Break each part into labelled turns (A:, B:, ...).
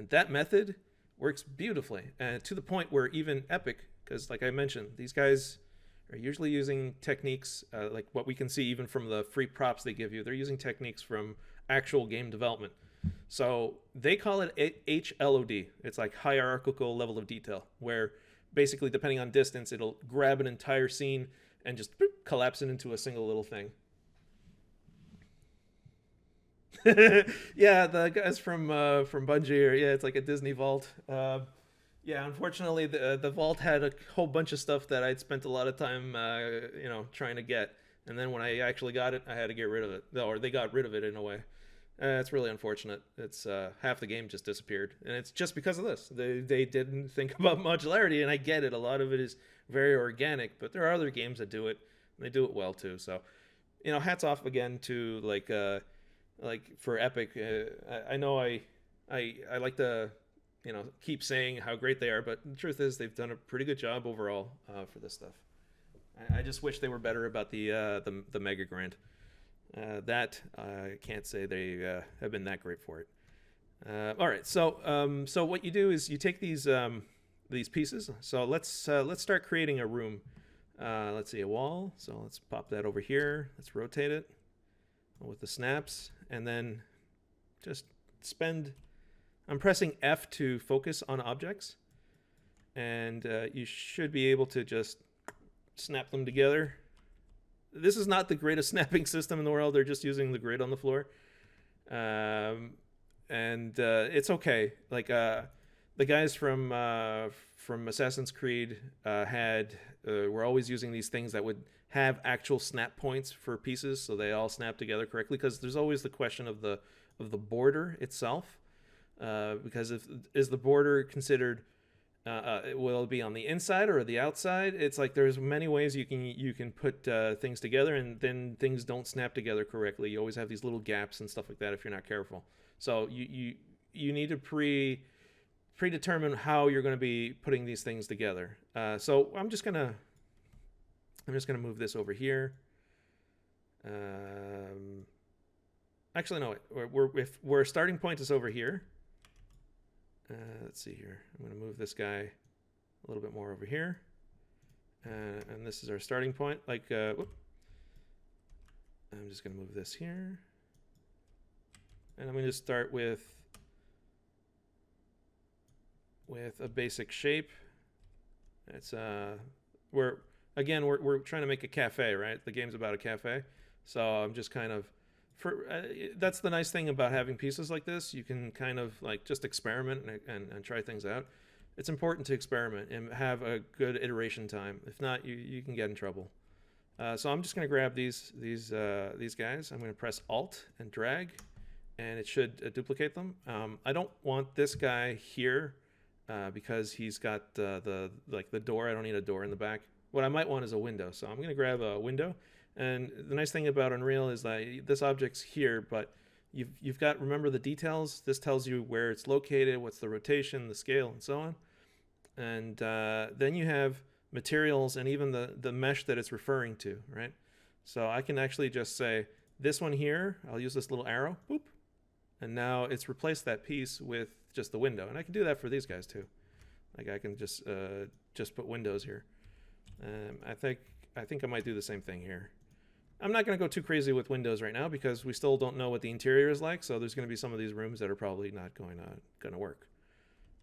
A: And that method works beautifully, and to the point where even Epic, because like I mentioned, these guys are usually using techniques like what we can see even from the free props they give you. They're using techniques from actual game development. So they call it HLOD. It's like hierarchical level of detail, where basically, depending on distance, it'll grab an entire scene and just collapse it into a single little thing. Yeah, the guys from Bungie, or yeah, it's like a Disney Vault. Yeah, unfortunately, the Vault had a whole bunch of stuff that I'd spent a lot of time, trying to get, and then when I actually got it, I had to get rid of it, or they got rid of it in a way. It's really unfortunate. It's half the game just disappeared, and it's just because of this. They didn't think about modularity, and I get it. A lot of it is very organic, but there are other games that do it, and they do it well too. So, hats off again to like for Epic. I know I like to keep saying how great they are, but the truth is they've done a pretty good job overall for this stuff. I just wish they were better about the Mega Grant. That I can't say they have been that great for it. All right, so what you do is you take these pieces. So let's start creating a room. Let's see, a wall. So let's pop that over here. Let's rotate it with the snaps, and then just spend. I'm pressing F to focus on objects, and you should be able to just snap them together. This is not the greatest snapping system in the world. They're just using the grid on the floor, and it's okay. Like the guys from Assassin's Creed were always using these things that would have actual snap points for pieces, so they all snap together correctly. Because there's always the question of the border itself. Because is the border considered will it be on the inside or the outside? It's like there's many ways you can put things together, and then things don't snap together correctly. You always have these little gaps and stuff like that if you're not careful. So you need to predetermine how you're going to be putting these things together. So I'm just gonna move this over here. Actually, no. If our starting point is over here. Let's see here. I'm going to move this guy a little bit more over here. And this is our starting point. I'm just going to move this here. And I'm going to start with a basic shape. It's we're trying to make a cafe, right? The game's about a cafe. So I'm just kind of that's the nice thing about having pieces like this. You can kind of like just experiment and try things out. It's important to experiment and have a good iteration time. If not, you can get in trouble. So I'm just going to grab these guys. I'm going to press Alt and drag, and it should duplicate them. I don't want this guy here because he's got the door. I don't need a door in the back. What I might want is a window. So I'm going to grab a window. And the nice thing about Unreal is that this object's here, but you've got, remember the details. This tells you where it's located, what's the rotation, the scale, and so on. And then you have materials and even the mesh that it's referring to, right? So I can actually just say this one here. I'll use this little arrow, boop, and now it's replaced that piece with just the window. And I can do that for these guys too. Like I can just put windows here. I think I might do the same thing here. I'm not going to go too crazy with windows right now because we still don't know what the interior is like. So there's going to be some of these rooms that are probably not going to work.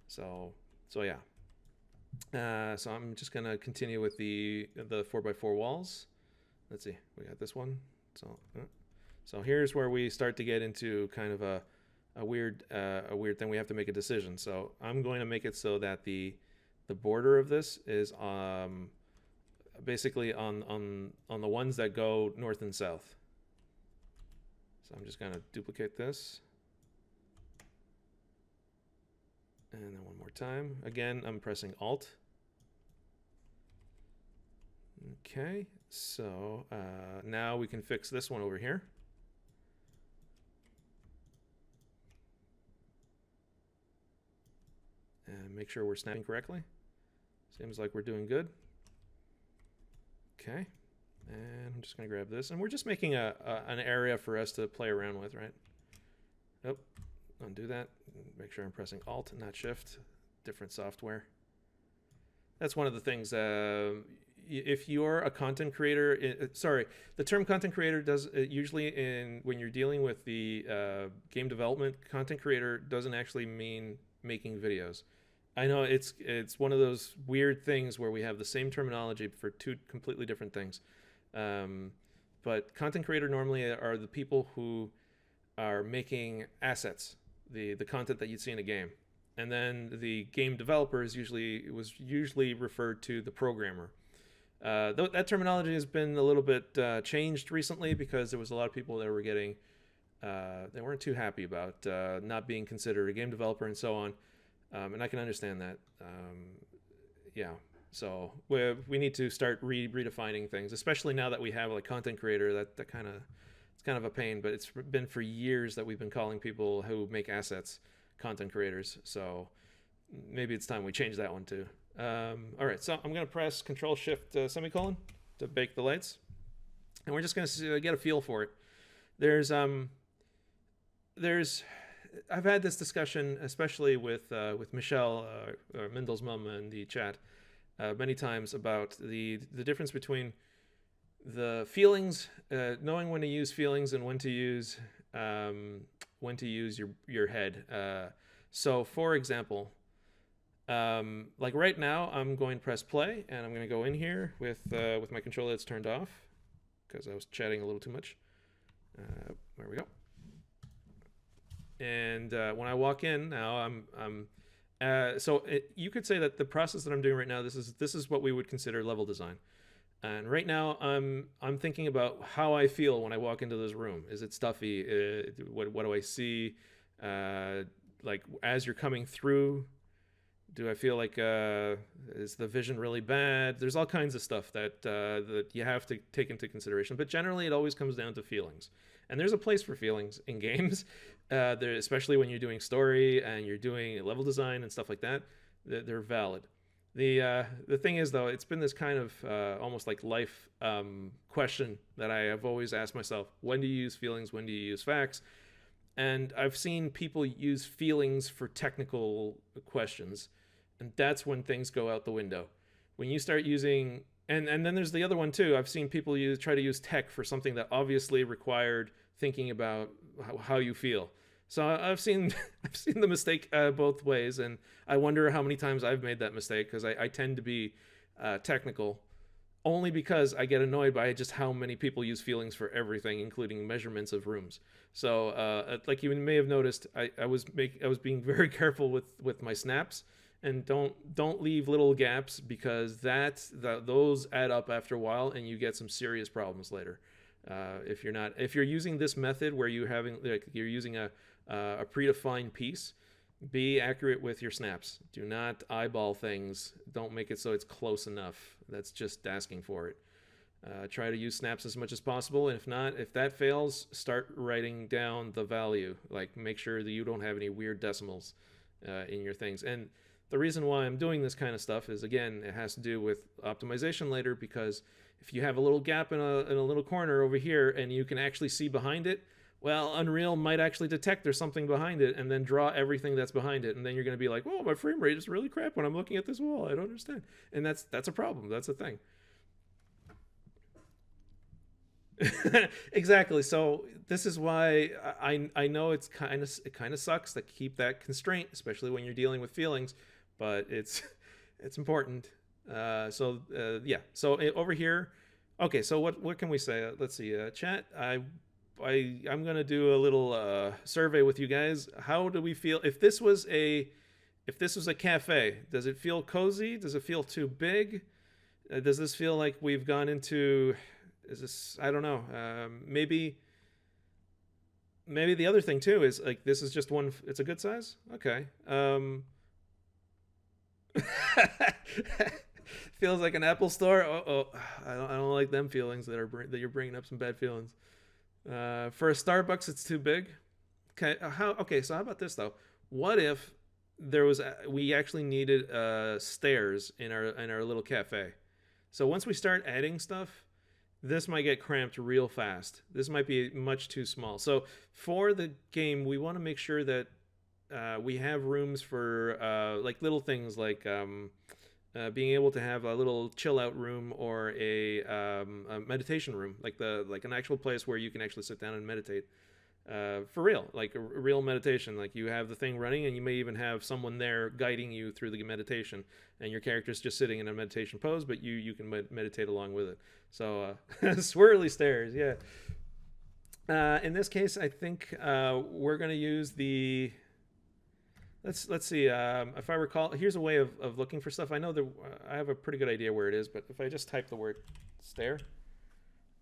A: So yeah. So I'm just going to continue with the 4x4 walls. Let's see. We got this one. So here's where we start to get into kind of a weird thing. We have to make a decision. So I'm going to make it so that the border of this is basically on the ones that go north and south. So I'm just going to duplicate this. And then one more time. Again, I'm pressing Alt. Okay, so now we can fix this one over here. And make sure we're snapping correctly. Seems like we're doing good. Okay, and I'm just going to grab this. And we're just making an area for us to play around with, right? Oh, undo that. Make sure I'm pressing Alt, not Shift. Different software. That's one of the things. If you're a content creator, sorry, the term content creator does usually when you're dealing with the game development, content creator doesn't actually mean making videos. I know it's one of those weird things where we have the same terminology for two completely different things. But content creator normally are the people who are making assets, the content that you'd see in a game. And then the game developer was usually referred to the programmer. That terminology has been a little bit changed recently because there was a lot of people that were getting they weren't too happy about not being considered a game developer and so on. And I can understand that. Yeah. So we need to start redefining things, especially now that we have like content creator. That kind of it's kind of a pain, but it's been for years that we've been calling people who make assets content creators. So maybe it's time we change that one too. All right, so I'm going to press Control Shift semicolon to bake the lights, and we're just going to get a feel for it. I've had this discussion, especially with Michelle, Mendel's mom, in the chat many times about the difference between the feelings, knowing when to use feelings and when to use your head. So, for example, like right now, I'm going to press play, and I'm going to go in here with my controller that's turned off because I was chatting a little too much. There we go. And when I walk in now, you could say that the process that I'm doing right now, this is what we would consider level design. And right now, I'm thinking about how I feel when I walk into this room. Is it stuffy? What do I see? Like as you're coming through, do I feel like is the vision really bad? There's all kinds of stuff that you have to take into consideration. But generally, it always comes down to feelings. And there's a place for feelings in games, especially when you're doing story and you're doing level design and stuff like that. They're valid. The thing is, though, it's been this kind of almost like life question that I have always asked myself: when do you use feelings? When do you use facts? And I've seen people use feelings for technical questions, and that's when things go out the window. When you start using, and then there's the other one too. I've seen people try to use tech for something that obviously required thinking about how you feel. So I've seen the mistake both ways, and I wonder how many times I've made that mistake because I tend to be technical only because I get annoyed by just how many people use feelings for everything, including measurements of rooms. So like you may have noticed, I was being very careful with my snaps, and don't leave little gaps because those add up after a while, and you get some serious problems later. If you're using this method where you're using a predefined piece, be accurate with your snaps. Do not eyeball things. Don't make it so it's close enough. That's just asking for it. Try to use snaps as much as possible. And if that fails, start writing down the value. Like make sure that you don't have any weird decimals in your things. And the reason why I'm doing this kind of stuff is, again, it has to do with optimization later, because if you have a little gap in a little corner over here and you can actually see behind it, well, Unreal might actually detect there's something behind it and then draw everything that's behind it. And then you're going to be like, oh, my frame rate is really crap when I'm looking at this wall. I don't understand. And that's a problem. That's a thing. Exactly. So this is why I know it kind of sucks to keep that constraint, especially when you're dealing with feelings, but it's important. Yeah. So over here, okay. So what can we say? Let's see. Chat. I'm gonna do a little survey with you guys. How do we feel if this was a cafe? Does it feel cozy? Does it feel too big? Does this feel like we've gone into? Is this? I don't know. Maybe the other thing too is like this is just one. It's a good size. Okay. Feels like an Apple store. I don't like them feelings that you're bringing up some bad feelings. For a Starbucks, it's too big. Okay. So how about this though? What if we actually needed stairs in our little cafe? So once we start adding stuff, this might get cramped real fast. This might be much too small. So for the game, we want to make sure that we have rooms for like little things like being able to have a little chill out room or a meditation room, like an actual place where you can actually sit down and meditate for real, like a real meditation. Like you have the thing running, and you may even have someone there guiding you through the meditation, and your character's just sitting in a meditation pose, but you can meditate along with it. So swirly stairs, yeah. In this case, I think we're going to use the. Let's see. If I recall, here's a way of looking for stuff. I know that I have a pretty good idea where it is, but if I just type the word stair,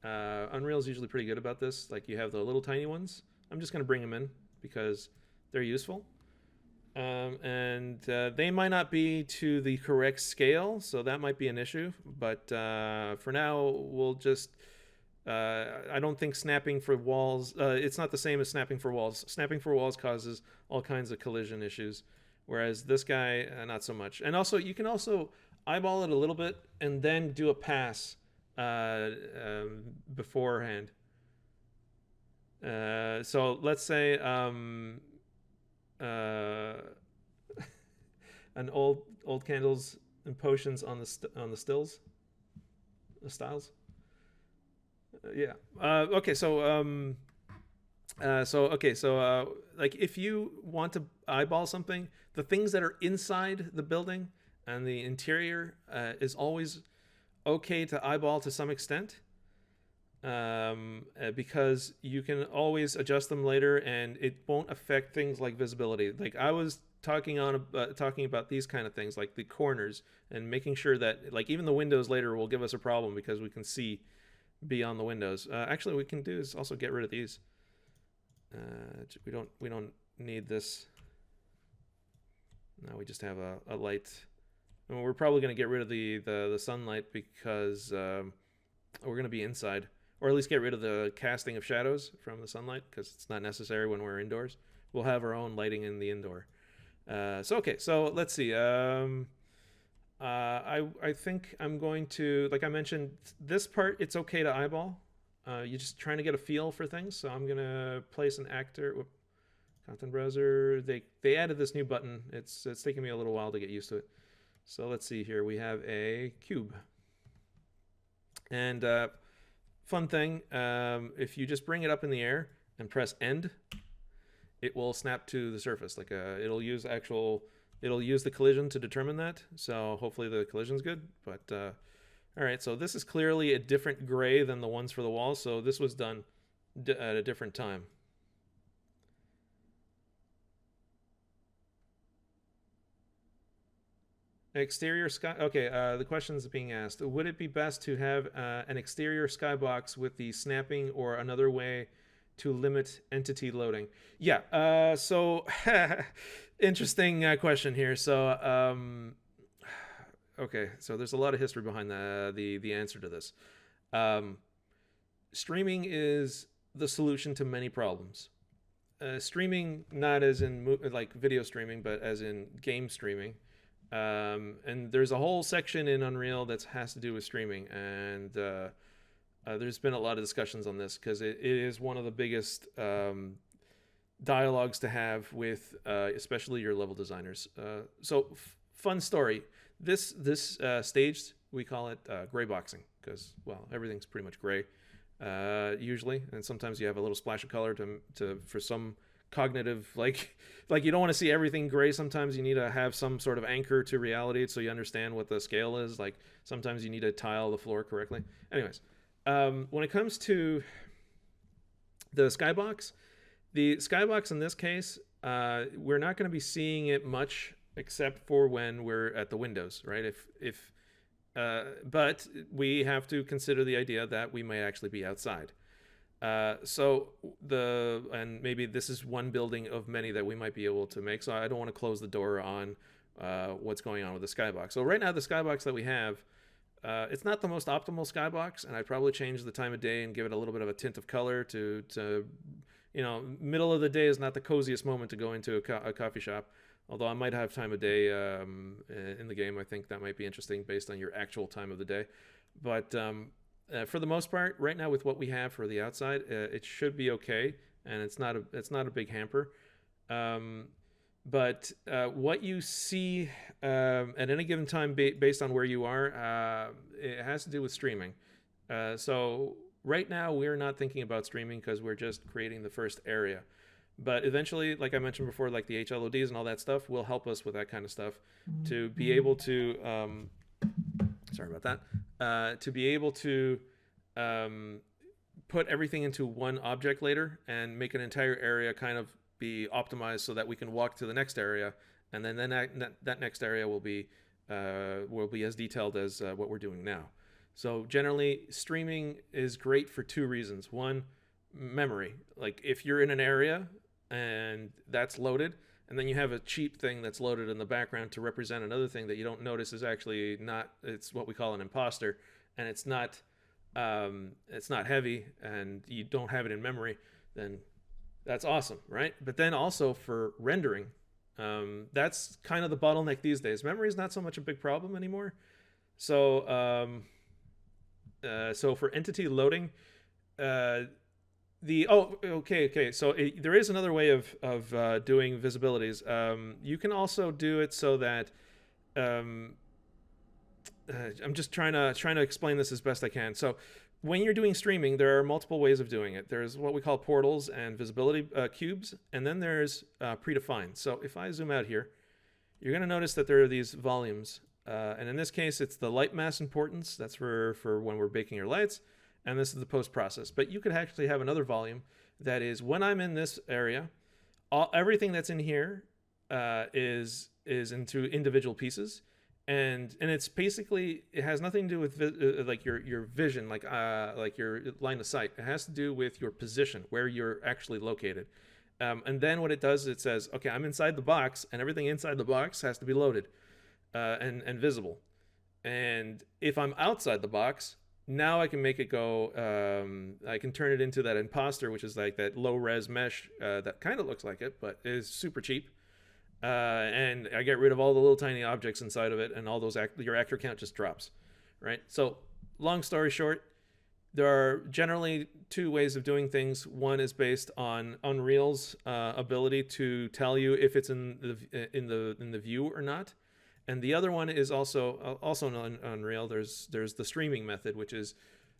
A: Unreal's usually pretty good about this. Like you have the little tiny ones. I'm just going to bring them in because they're useful. And they might not be to the correct scale, so that might be an issue. But for now, we'll just... I don't think snapping for walls... it's not the same as snapping for walls. Snapping for walls causes all kinds of collision issues, whereas this guy, not so much. And also, you can also eyeball it a little bit and then do a pass beforehand. So let's say an old candles and potions on the stills, the styles. Yeah. Okay. So like if you want to eyeball something, the things that are inside the building and the interior is always okay to eyeball to some extent. Because you can always adjust them later, and it won't affect things like visibility. Like I was talking about these kind of things, like the corners, and making sure that like even the windows later will give us a problem because we can see beyond the windows. Actually, what we can do is also get rid of these. We don't need this. Now we just have a light. And we're probably going to get rid of the sunlight because we're going to be inside. Or at least get rid of the casting of shadows from the sunlight because it's not necessary when we're indoors. We'll have our own lighting in the indoor. So let's see. I think I'm going to, like I mentioned, this part, it's okay to eyeball. You're just trying to get a feel for things. So I'm going to place an actor. Content browser. They added this new button. It's taking me a little while to get used to it. So let's see here. We have a cube. And fun thing, if you just bring it up in the air and press end, it will snap to the surface. Like it'll use the collision to determine that. So hopefully the collision's good. But all right, so this is clearly a different gray than the ones for the walls. So this was done at a different time. Exterior sky. Okay, the question is being asked. Would it be best to have an exterior skybox with the snapping or another way to limit entity loading? Yeah, so interesting question here. So, okay, so there's a lot of history behind the answer to this. Streaming is the solution to many problems. Streaming, not as in like video streaming, but as in game streaming. And there's a whole section in Unreal that has to do with streaming, and there's been a lot of discussions on this because it is one of the biggest dialogues to have with especially your level designers. So fun story. This stage, we call it gray boxing because, well, everything's pretty much gray usually, and sometimes you have a little splash of color to for some cognitive, like you don't want to see everything gray. Sometimes you need to have some sort of anchor to reality so you understand what the scale is. Like sometimes you need to tile the floor correctly. Anyways, when it comes to the skybox in this case, we're not going to be seeing it much except for when we're at the windows, right? But we have to consider the idea that we might actually be outside. And maybe this is one building of many that we might be able to make. So I don't want to close the door on what's going on with the skybox. So right now the skybox that we have, it's not the most optimal skybox, and I'd probably change the time of day and give it a little bit of a tint of color to middle of the day is not the coziest moment to go into a coffee shop. Although I might have time of day in the game. I think that might be interesting based on your actual time of the day. But for the most part, right now with what we have for the outside, it should be okay, and it's not a big hamper. But what you see at any given time, based on where you are, it has to do with streaming. So right now, we're not thinking about streaming because we're just creating the first area. But eventually, like I mentioned before, like the HLODs and all that stuff will help us with that kind of stuff to be able to. Sorry about that. To be able to um, put everything into one object later and make an entire area kind of be optimized so that we can walk to the next area, and then that next area will be as detailed as what we're doing now. So generally, streaming is great for two reasons. One, memory. Like if you're in an area and that's loaded, and then you have a cheap thing that's loaded in the background to represent another thing that you don't notice is actually not. It's what we call an imposter, and it's not heavy, and you don't have it in memory. Then that's awesome, right? But then also for rendering, that's kind of the bottleneck these days. Memory is not so much a big problem anymore. So for entity loading, so there is another way of doing visibilities. You can also do it so that I'm just trying to explain this as best I can. So when you're doing streaming, there are multiple ways of doing it. There's what we call portals and visibility cubes, and then there's predefined. So if I zoom out here, you're going to notice that there are these volumes. And in this case, it's the light mass importance. That's for when we're baking our lights. And this is the post-process. But you could actually have another volume that is when I'm in this area, everything that's in here is into individual pieces. And it's basically, it has nothing to do with like your vision, like your line of sight. It has to do with your position, where you're actually located. And then what it does is it says, okay, I'm inside the box, and everything inside the box has to be loaded and visible. And if I'm outside the box, now I can make it go, I can turn it into that imposter, which is like that low res mesh that kind of looks like it, but is super cheap. And I get rid of all the little tiny objects inside of it, and all those your actor count just drops, right? So long story short, there are generally two ways of doing things. One is based on Unreal's ability to tell you if it's in the view or not, and the other one is also on Unreal. There's the streaming method, which is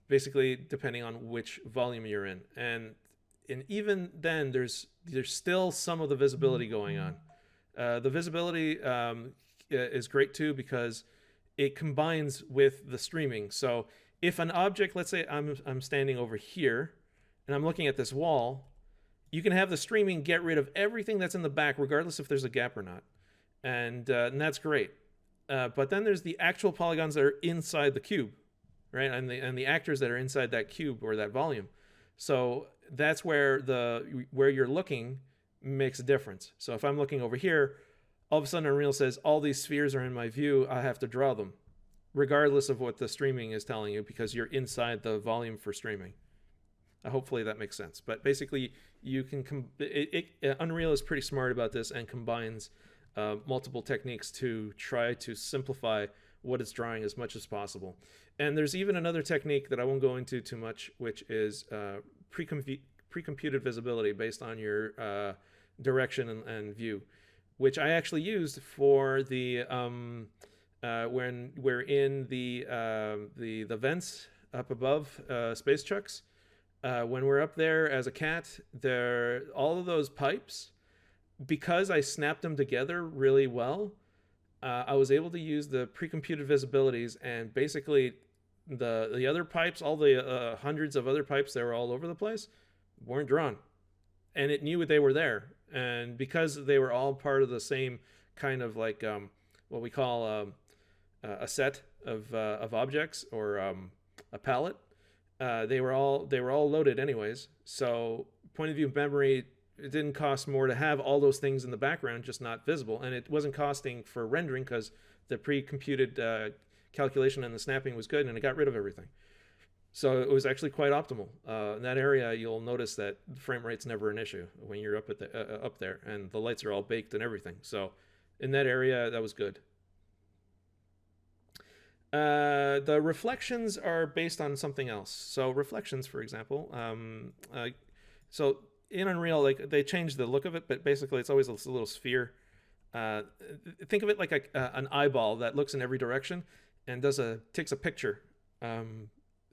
A: basically depending on which volume you're in, and even then there's still some of the visibility going on. The visibility is great too because it combines with the streaming. So if an object, let's say I'm standing over here and I'm looking at this wall, you can have the streaming get rid of everything that's in the back, regardless if there's a gap or not, and that's great. But then there's the actual polygons that are inside the cube, right? And the actors that are inside that cube or that volume. So that's where you're looking makes a difference. So if I'm looking over here, all of a sudden Unreal says all these spheres are in my view, I have to draw them, regardless of what the streaming is telling you, because you're inside the volume for streaming. Hopefully that makes sense. But basically, you can Unreal is pretty smart about this and combines multiple techniques to try to simplify what it's drawing as much as possible. And there's even another technique that I won't go into too much, which is pre-computed visibility based on your direction and view, which I actually used for the when we're in the vents up above space chucks. When we're up there as a cat, all of those pipes, because I snapped them together really well, I was able to use the pre-computed visibilities, and basically the other pipes, all the hundreds of other pipes that were all over the place, weren't drawn, and it knew they were there. And because they were all part of the same kind of like what we call a set of objects, or a palette, they were all loaded anyways. So point of view memory, it didn't cost more to have all those things in the background, just not visible, and it wasn't costing for rendering because the pre-computed calculation and the snapping was good, and it got rid of everything. So it was actually quite optimal. In that area, you'll notice that frame rate's never an issue when you're up there, and the lights are all baked and everything. So in that area, that was good. The reflections are based on something else. So reflections, for example, so in Unreal, like they changed the look of it, but basically it's always a little sphere. uh, think of it like an eyeball that looks in every direction and takes a picture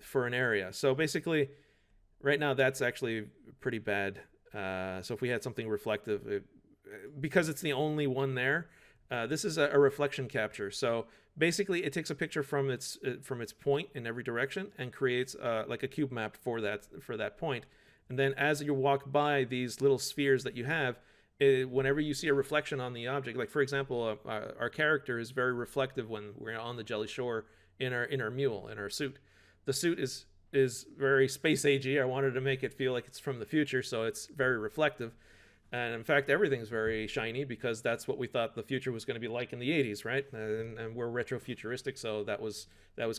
A: for an area. So basically, right now that's actually pretty bad. So if we had something reflective, because it's the only one there, this is a reflection capture. So basically, it takes a picture from its point in every direction and creates like a cube map for that point. And then as you walk by these little spheres that you have, whenever you see a reflection on the object, like for example, our character is very reflective when we're on the Jelly Shore in our mule, in our suit. The suit is very space agey. I wanted to make it feel like it's from the future, so it's very reflective. And in fact, everything's very shiny because that's what we thought the future was going to be like in the 80s, right? And we're retro-futuristic, so that was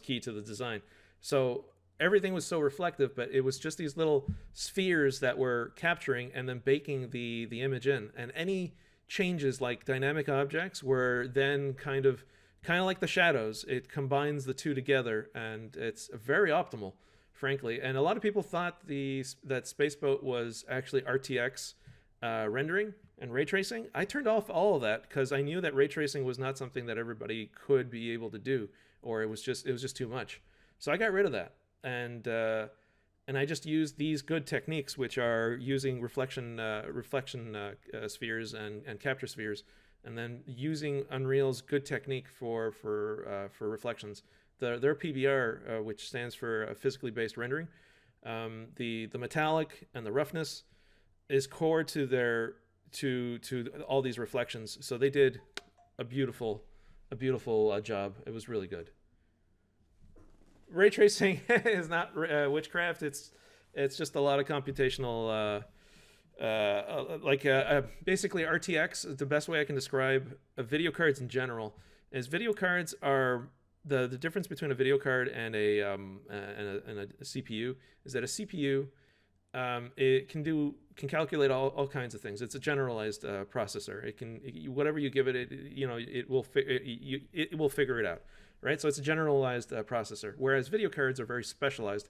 A: key to the design. So everything was so reflective, but it was just these little spheres that were capturing and then baking the image in. And any changes, like dynamic objects, were then kind of like the shadows. It combines the two together, and it's very optimal, frankly. And a lot of people thought that Spaceboat was actually RTX rendering and ray tracing. I turned off all of that because I knew that ray tracing was not something that everybody could be able to do, or it was just too much. So I got rid of that, and I just used these good techniques, which are using reflection spheres and capture spheres, and then using Unreal's good technique for reflections. Their PBR, which stands for physically based rendering, the metallic and the roughness is core to all these reflections. So they did a beautiful job. It was really good. Ray tracing is not witchcraft. It's just a lot of computational, basically RTX. The best way I can describe video cards in general is video cards are the difference between a video card and a CPU is that a CPU it can calculate all kinds of things. It's a generalized processor. It can whatever you give it, it will figure it out, right? So it's a generalized processor. Whereas video cards are very specialized.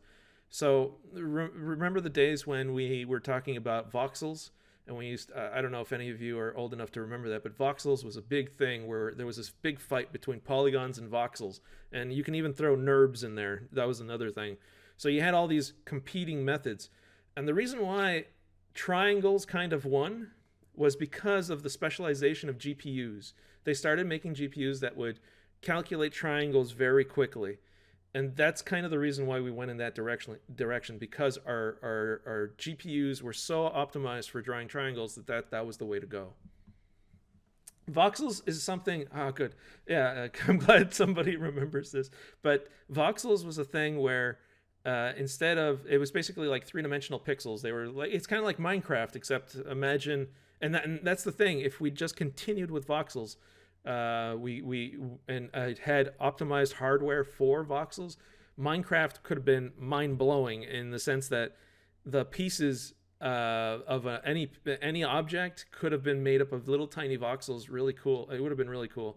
A: So remember the days when we were talking about voxels, and we used I don't know if any of you are old enough to remember that, but voxels was a big thing where there was this big fight between polygons and voxels, and you can even throw NURBS in there. That was another thing. So you had all these competing methods. And the reason why triangles kind of won was because of the specialization of GPUs. They started making GPUs that would calculate triangles very quickly. And that's kind of the reason why we went in that direction, because our GPUs were so optimized for drawing triangles that was the way to go. Voxels is something, good. Yeah, I'm glad somebody remembers this. But voxels was a thing where instead of, it was basically like three-dimensional pixels. They were like, it's kind of like Minecraft, except imagine, and that's the thing. If we just continued with voxels, it had optimized hardware for voxels, Minecraft could have been mind-blowing in the sense that the pieces of any object could have been made up of little tiny voxels. Really cool. It would have been really cool.